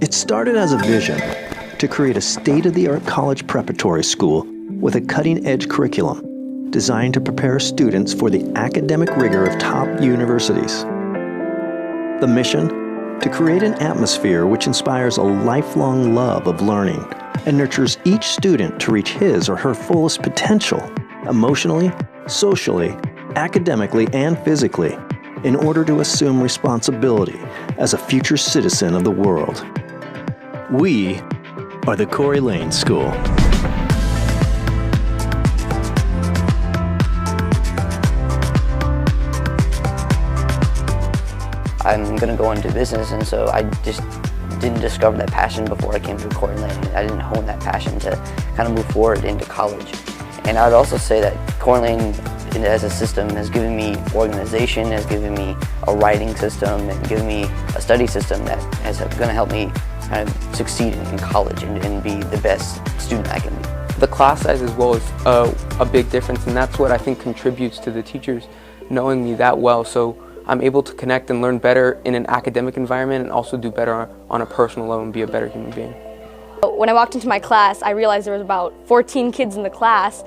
It started as a vision to create a state-of-the-art college preparatory school with a cutting-edge curriculum designed to prepare students for the academic rigor of top universities. The mission? To create an atmosphere which inspires a lifelong love of learning and nurtures each student to reach his or her fullest potential, emotionally, socially, academically, and physically, in order to assume responsibility as a future citizen of the world. We are the Corey Lane School. I'm going to go into business, and so I just didn't discover that passion before I came to Corey Lane. I didn't hone that passion to kind of move forward into college. And I would also say that Corey Lane as a system has given me organization, has given me a writing system, and given me a study system that is going to help me kind of succeed in college and be the best student I can be. The class size as well is a big difference, and that's what I think contributes to the teachers knowing me that well. So I'm able to connect and learn better in an academic environment and also do better on a personal level and be a better human being. When I walked into my class, I realized there was about 14 kids in the class,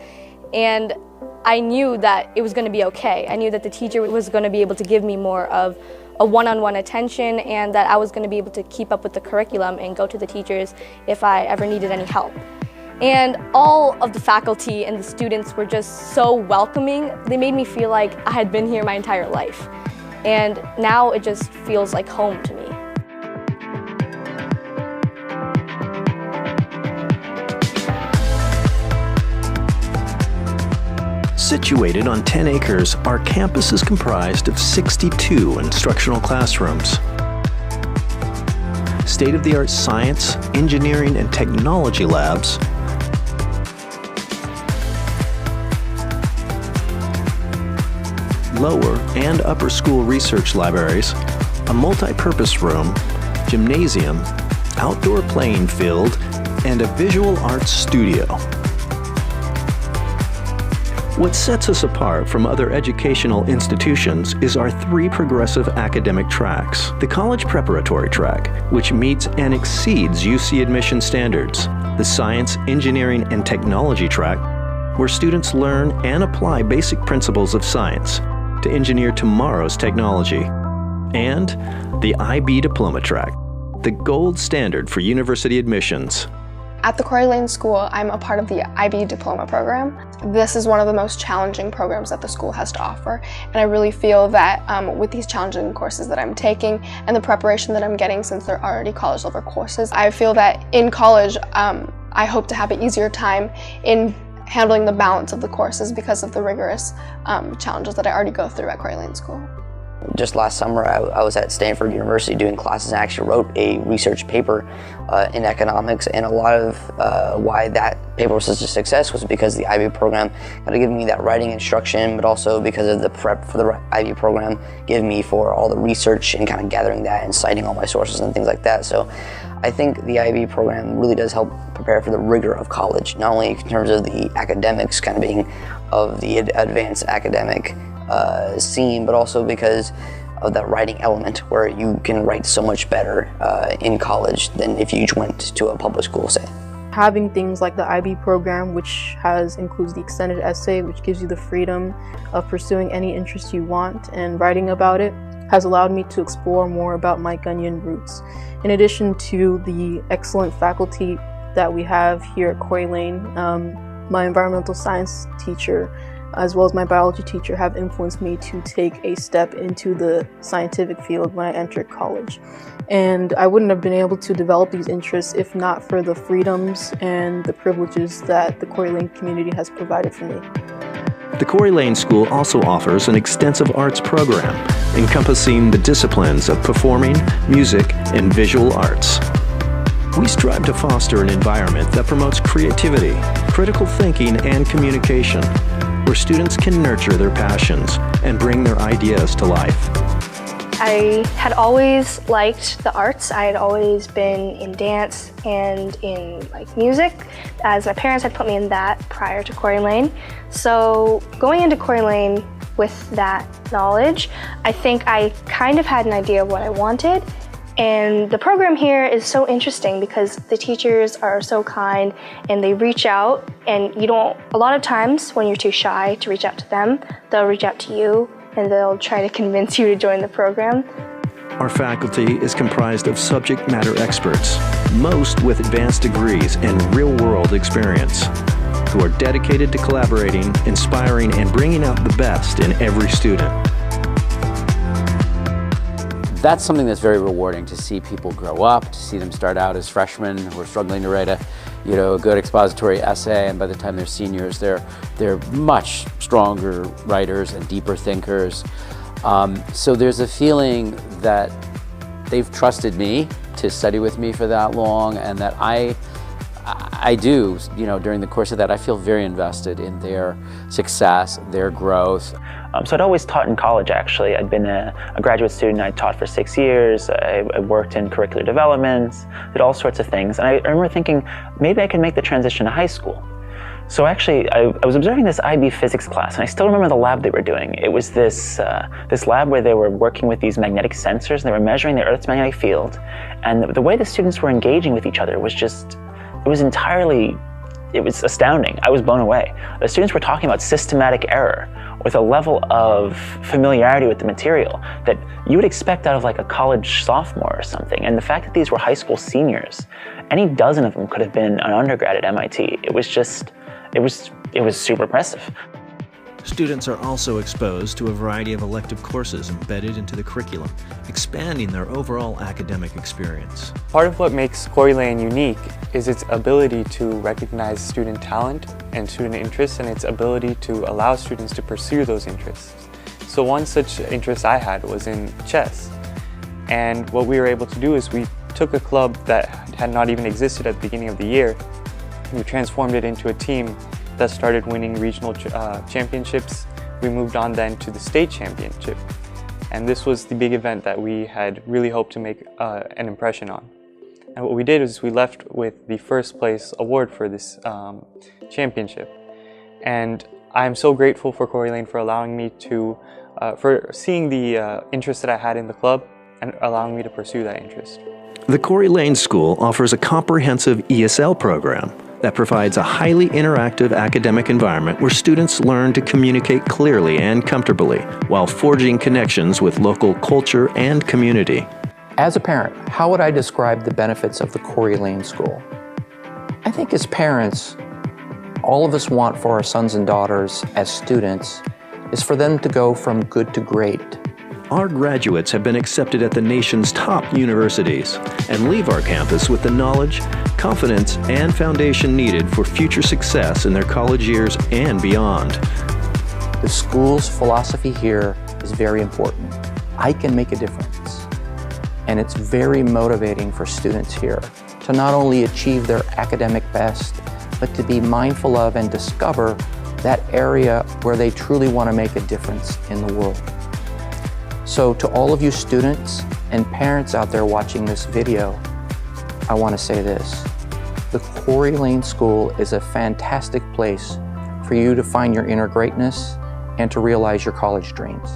and I knew that it was going to be okay. I knew that the teacher was going to be able to give me more of a one-on-one attention, and that I was going to be able to keep up with the curriculum and go to the teachers if I ever needed any help. And all of the faculty and the students were just so welcoming. They made me feel like I had been here my entire life. And now it just feels like home to me. Situated on 10 acres, our campus is comprised of 62 instructional classrooms. State-of-the-art science, engineering, and technology labs, lower and upper school research libraries, a multi-purpose room, gymnasium, outdoor playing field, and a visual arts studio. What sets us apart from other educational institutions is our 3 progressive academic tracks. The college preparatory track, which meets and exceeds UC admission standards. The science, engineering, and technology track, where students learn and apply basic principles of science to engineer tomorrow's technology. And the IB diploma track, the gold standard for university admissions. At the Corey Lane School, I'm a part of the IB Diploma program. This is one of the most challenging programs that the school has to offer, and I really feel that with these challenging courses that I'm taking and the preparation that I'm getting, since they're already college-level courses, I feel that in college I hope to have an easier time in handling the balance of the courses because of the rigorous challenges that I already go through at Corey Lane School. Just last summer, I was at Stanford University doing classes and actually wrote a research paper in economics, and a lot of why that paper was such a success was because the IB program kind of gave me that writing instruction, but also because of the prep for the IB program gave me for all the research and kind of gathering that and citing all my sources and things like that. So I think the IB program really does help prepare for the rigor of college, not only in terms of the academics kind of being of the advanced academic scene, but also because of that writing element where you can write so much better in college than if you went to a public school, say. Having things like the IB program, which includes the extended essay, which gives you the freedom of pursuing any interest you want and writing about it, has allowed me to explore more about my Gunyan roots. In addition to the excellent faculty that we have here at Corey Lane, my environmental science teacher as well as my biology teacher have influenced me to take a step into the scientific field when I entered college. And I wouldn't have been able to develop these interests if not for the freedoms and the privileges that the Corey Lane community has provided for me. The Corey Lane School also offers an extensive arts program encompassing the disciplines of performing, music, and visual arts. We strive to foster an environment that promotes creativity, critical thinking, and communication, where students can nurture their passions and bring their ideas to life. I had always liked the arts. I had always been in dance and in music, as my parents had put me in that prior to Corey Lane. So going into Corey Lane with that knowledge, I think I kind of had an idea of what I wanted, And the program here is so interesting because the teachers are so kind and they reach out, and a lot of times when you're too shy to reach out to them, they'll reach out to you and they'll try to convince you to join the program. Our faculty is comprised of subject matter experts, most with advanced degrees and real-world experience, who are dedicated to collaborating, inspiring, and bringing out the best in every student. That's something that's very rewarding, to see people grow up, to see them start out as freshmen who are struggling to write a good expository essay, and by the time they're seniors, they're much stronger writers and deeper thinkers. So there's a feeling that they've trusted me to study with me for that long, and that I do, during the course of that, I feel very invested in their success, their growth. So I'd always taught in college, actually. I'd been a graduate student. I taught for 6 years. I worked in curricular development, did all sorts of things. And I remember thinking, maybe I could make the transition to high school. So actually, I was observing this IB physics class, and I still remember the lab they were doing. It was this lab where they were working with these magnetic sensors, and they were measuring the Earth's magnetic field. And the way the students were engaging with each other was it was astounding. I was blown away. The students were talking about systematic error with a level of familiarity with the material that you would expect out of like a college sophomore or something. And the fact that these were high school seniors, any dozen of them could have been an undergrad at MIT. It was super impressive. Students are also exposed to a variety of elective courses embedded into the curriculum, expanding their overall academic experience. Part of what makes Corey Lane unique is its ability to recognize student talent and student interests, and its ability to allow students to pursue those interests. So one such interest I had was in chess. And what we were able to do is we took a club that had not even existed at the beginning of the year, we transformed it into a team that started winning regional championships. We moved on then to the state championship. And this was the big event that we had really hoped to make an impression on. And what we did is we left with the first place award for this championship. And I'm so grateful for Corey Lane for allowing me to, for seeing the interest that I had in the club and allowing me to pursue that interest. The Corey Lane School offers a comprehensive ESL program that provides a highly interactive academic environment where students learn to communicate clearly and comfortably while forging connections with local culture and community. As a parent, how would I describe the benefits of the Corey Lane School? I think as parents, all of us want for our sons and daughters as students is for them to go from good to great. Our graduates have been accepted at the nation's top universities and leave our campus with the knowledge, confidence, and foundation needed for future success in their college years and beyond. The school's philosophy here is very important. I can make a difference. And it's very motivating for students here to not only achieve their academic best, but to be mindful of and discover that area where they truly want to make a difference in the world. So to all of you students and parents out there watching this video, I want to say this. The Corey Lane School is a fantastic place for you to find your inner greatness and to realize your college dreams.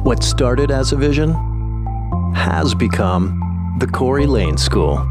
What started as a vision has become the Corey Lane School.